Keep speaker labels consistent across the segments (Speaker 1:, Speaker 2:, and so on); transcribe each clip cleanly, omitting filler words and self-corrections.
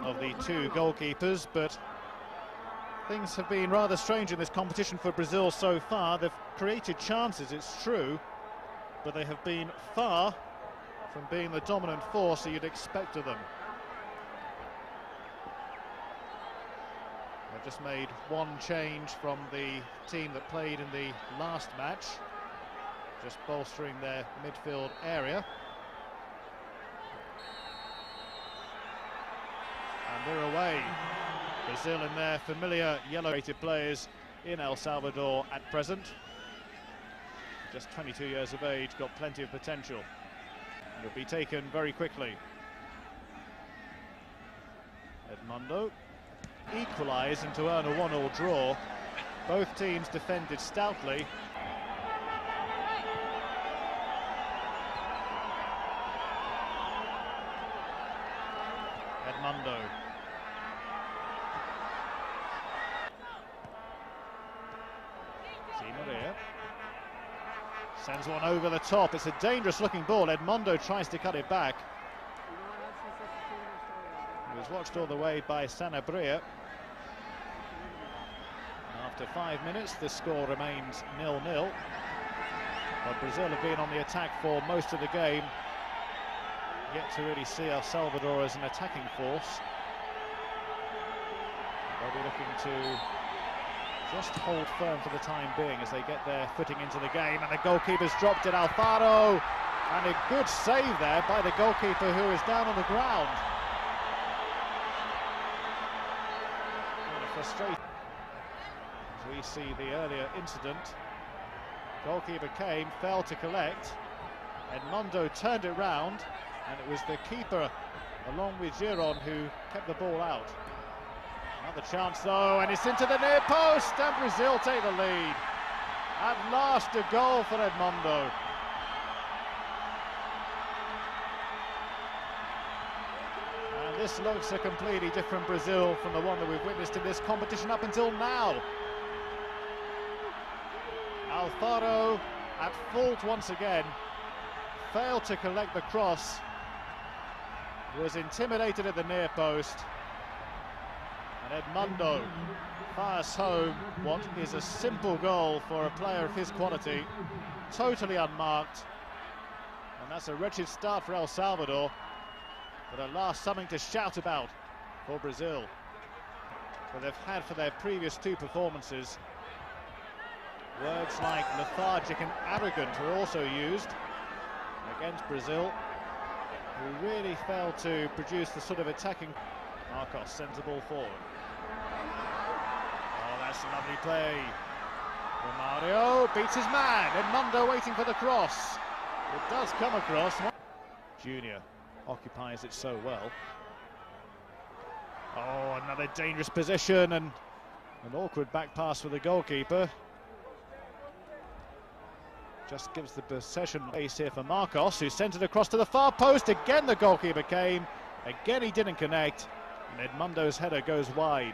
Speaker 1: of the two goalkeepers, but things have been rather strange in this competition for Brazil so far. They've created chances, it's true, but they have been far from being the dominant force that you'd expect of them. They've just made one change from the team that played in the last match, just bolstering their midfield area. And they're away. Brazil and their familiar yellow-rated players in El Salvador at present. Just 22 years of age, got plenty of potential. Will be taken very quickly. Edmundo equalise and to earn a 1-1 draw. Both teams defended stoutly. Edmundo. Sends one over the top. It's a dangerous looking ball. Edmundo tries to cut it back. He was watched all the way by Sanabria. After 5 minutes, the score remains 0-0. But Brazil have been on the attack for most of the game. Yet to really see El Salvador as an attacking force. They'll be looking to just hold firm for the time being as they get their footing into the game, and the goalkeeper's dropped it. Alfaro, and a good save there by the goalkeeper, who is down on the ground. Frustrating. As we see the earlier incident, goalkeeper came, failed to collect. Edmundo turned it round, and it was the keeper, along with Giron, who kept the ball out. Another chance though, and it's into the near post, and Brazil take the lead. At last, a goal for Edmundo. And this looks a completely different Brazil from the one that we've witnessed in this competition up until now. Alfaro at fault once again, failed to collect the cross, was intimidated at the near post. And Edmundo fires home what is a simple goal for a player of his quality, totally unmarked. And that's a wretched start for El Salvador, but at last something to shout about for Brazil. But they've had for their previous two performances. Words like lethargic and arrogant were also used against Brazil, who really failed to produce the sort of attacking. Marcos sends the ball forward. Oh, that's a lovely play. Romario beats his man. Edmundo waiting for the cross. It does come across. Junior occupies it so well. Oh, another dangerous position, and an awkward back pass for the goalkeeper. Just gives the possession base here for Marcos, who sent it across to the far post. Again the goalkeeper came. Again he didn't connect. And Edmundo's header goes wide.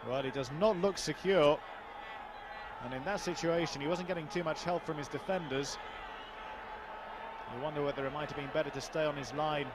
Speaker 1: Well, he does not look secure. And in that situation, he wasn't getting too much help from his defenders. You wonder whether it might have been better to stay on his line.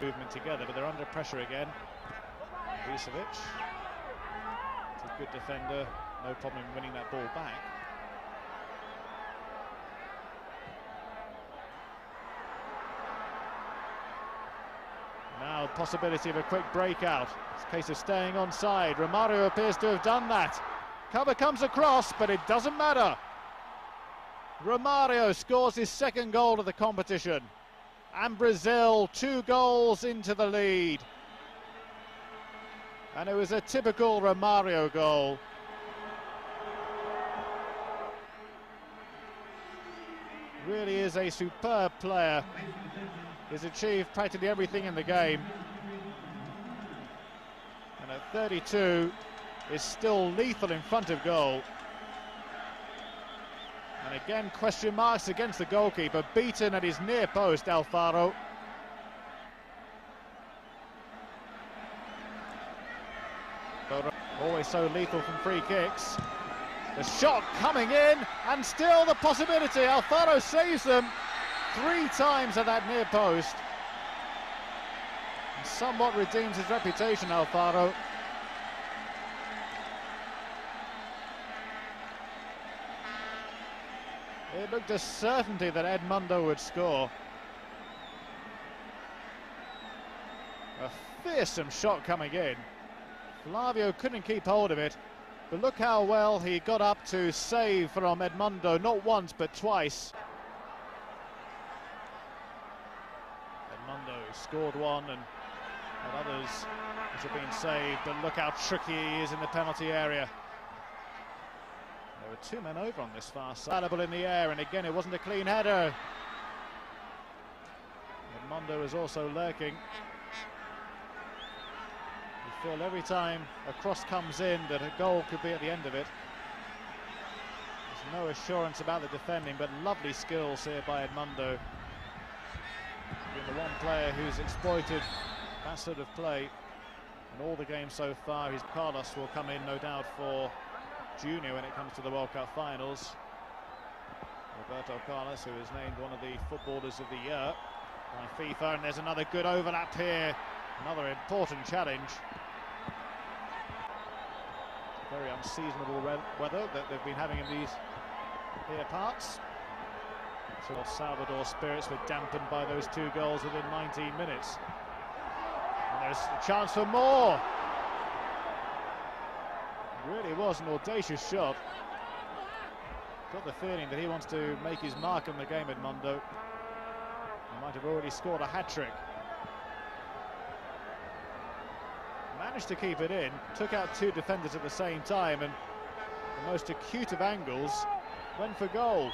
Speaker 1: Movement together, but they're under pressure again. Vucevic, it's a good defender, no problem in winning that ball back. Now possibility of a quick breakout. It's a case of staying onside. Romario appears to have done that. Cover comes across, but it doesn't matter. Romario scores his second goal of the competition. And Brazil 2 goals into the lead. And it was a typical Romario goal. Really is a superb player. He's achieved practically everything in the game. And at 32 is still lethal in front of goal. And again, question marks against the goalkeeper, beaten at his near post, Alfaro. Always so lethal from free kicks. The shot coming in, and still the possibility. Alfaro saves them 3 times at that near post. And somewhat redeems his reputation, Alfaro. It looked a certainty that Edmundo would score. A fearsome shot coming in. Flavio couldn't keep hold of it, but look how well he got up to save from Edmundo, not once but twice. Edmundo scored one and others which have been saved, but look how tricky he is in the penalty area. There were 2 men over on this far side. Available in the air, and again it wasn't a clean header. Edmundo is also lurking. You feel every time a cross comes in that a goal could be at the end of it. There's no assurance about the defending, but lovely skills here by Edmundo. Being the one player who's exploited that sort of play in all the games so far. Carlos will come in, no doubt, for Junior when it comes to the World Cup finals. Roberto Carlos, who is named one of the footballers of the year by FIFA, and there's another good overlap here. Another important challenge. Very unseasonable weather that they've been having in these here parts. So Salvador spirits were dampened by those 2 goals within 19 minutes. And there's a chance for more. It really was an audacious shot. Got the feeling that he wants to make his mark on the game, Edmundo. He might have already scored a hat-trick. Managed to keep it in, took out 2 defenders at the same time, and the most acute of angles went for goal.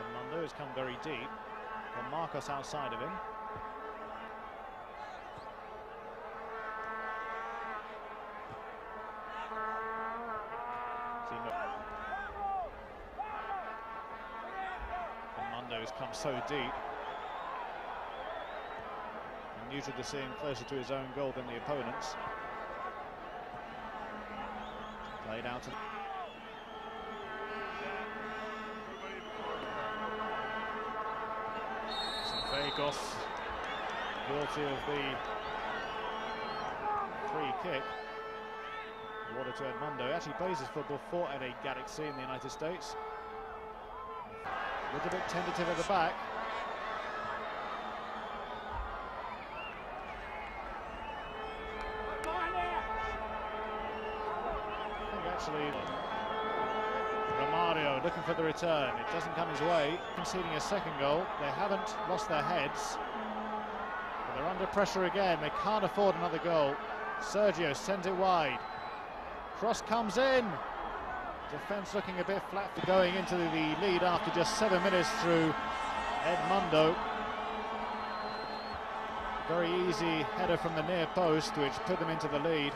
Speaker 1: Edmundo has come very deep, got Marcos outside of him. Edmundo's come so deep. Unusual to see him closer to his own goal than the opponents. Played out. Vagos guilty of the free kick. Awarded to Edmundo. He actually plays his football for LA Galaxy in the United States. A little bit tentative at the back. I think actually Romario looking for the return. It doesn't come his way. Conceding a second goal. They haven't lost their heads. But they're under pressure again. They can't afford another goal. Sergio sends it wide. Cross comes in. Defence looking a bit flat for going into the lead after just 7 minutes through Edmundo. Very easy header from the near post, which put them into the lead.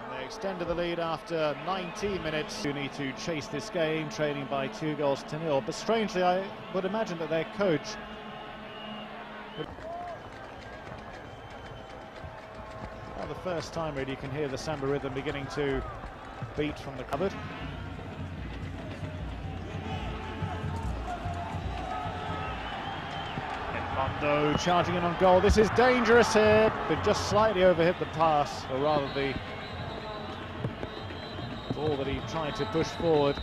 Speaker 1: And they extended the lead after 19 minutes. You need to chase this game, trailing by 2-0. But strangely, I would imagine that their coach would... Well, the first time really you can hear the samba rhythm beginning to beat from the cupboard. Edmundo charging in on goal. This is dangerous here, but just slightly overhit the pass, or rather the ball that he tried to push forward.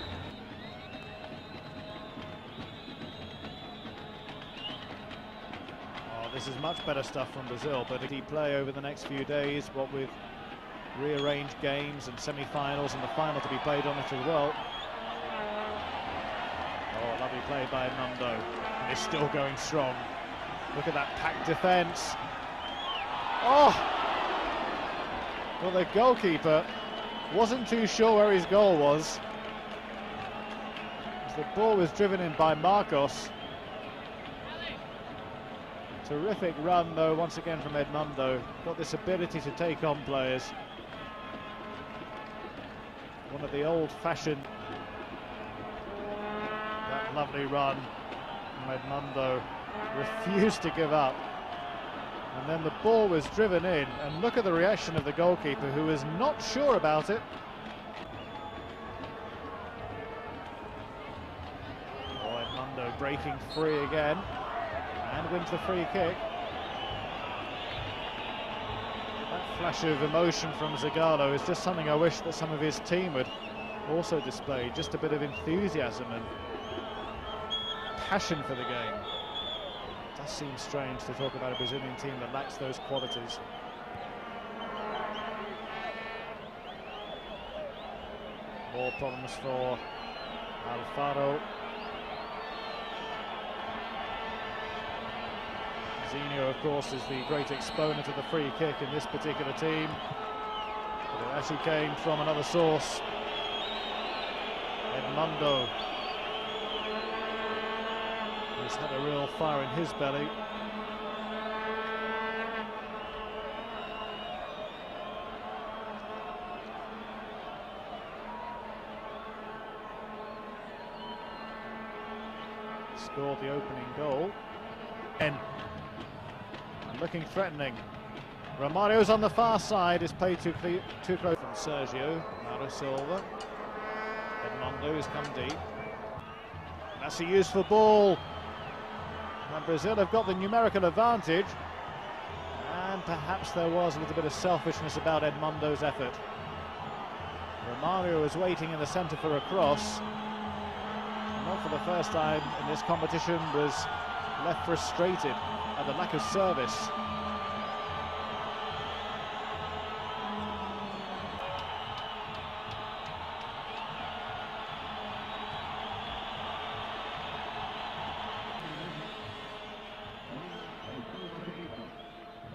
Speaker 1: Oh, this is much better stuff from Brazil, but did he play over the next few days, what with rearranged games and semi-finals and the final to be played on it as well. Oh, lovely play by Edmundo, and he's still going strong. Look at that packed defence. Oh! Well, the goalkeeper wasn't too sure where his goal was, as the ball was driven in by Marcos. Terrific run, though, once again from Edmundo. Got this ability to take on players. One of the old-fashioned, that lovely run from Edmundo. refused to give up. And then the ball was driven in, and look at the reaction of the goalkeeper, who is not sure about it. Oh, Edmundo breaking free again, and wins the free kick. That flash of emotion from Zagallo is just something I wish that some of his team would also display. Just a bit of enthusiasm and passion for the game. It does seem strange to talk about a Brazilian team that lacks those qualities. More problems for Alfaro. Zinho, of course, is the great exponent of the free kick in this particular team. But it actually came from another source. Edmundo. He's had a real fire in his belly. Scored the opening goal. And looking threatening. Romario's on the far side, is played too close from Sergio. Mauro Silva. Edmundo has come deep. That's a useful ball. And Brazil have got the numerical advantage. And perhaps there was a little bit of selfishness about Edmundo's effort. Romario was waiting in the centre for a cross. Not for the first time in this competition was left frustrated at the lack of service.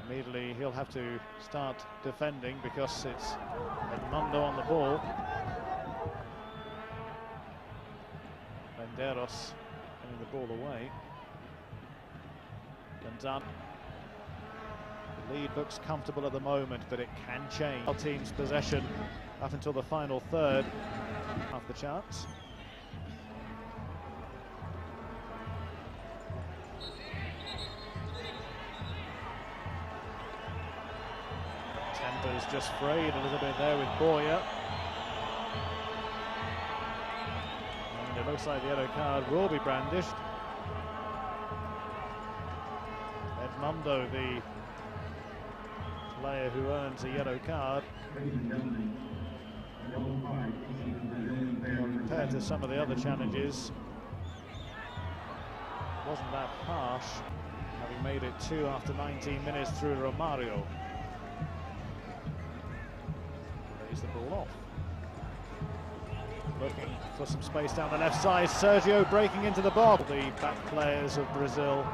Speaker 1: Immediately he'll have to start defending because it's Edmundo on the ball. Lenderos getting the ball away. And done. The lead looks comfortable at the moment, but it can change. Our team's possession up until the final third of the chance. Tempo's just frayed a little bit there with Boya. And it looks like the yellow card will be brandished. Edmundo, the player who earns a yellow card. Compared to some of the other challenges, wasn't that harsh, having made it 2 after 19 minutes through Romario. Lays the ball off. Looking for some space down the left side. Sergio breaking into the box. The back players of Brazil.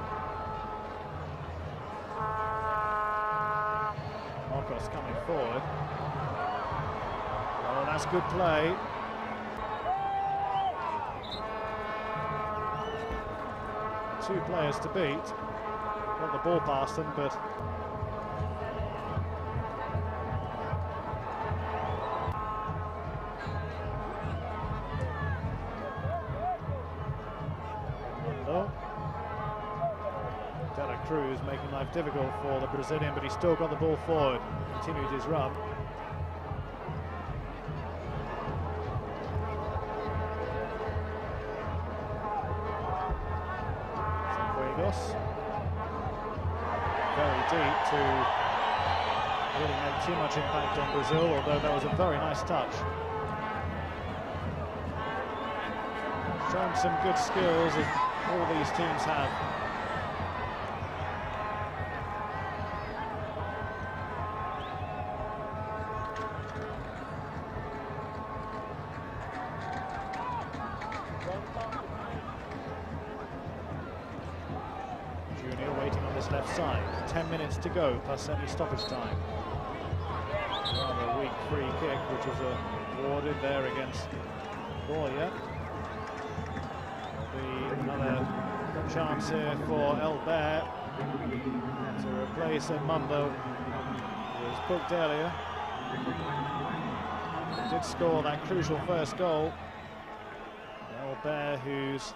Speaker 1: Marcos coming forward. Oh, that's good play. Two players to beat. Got the ball past them, but Cruz making life difficult for the Brazilian, but he's still got the ball forward. Continued his run. Sanfuegos. Very deep to really make too much impact on Brazil, although that was a very nice touch. Showing some good skills as all these teams have. Left side, 10 minutes to go plus any stoppage time. Rather weak free kick which was awarded there against Boya. There'll be another chance here for Elbert to replace Edmundo, who was booked earlier. He did score that crucial first goal. Elbert, who's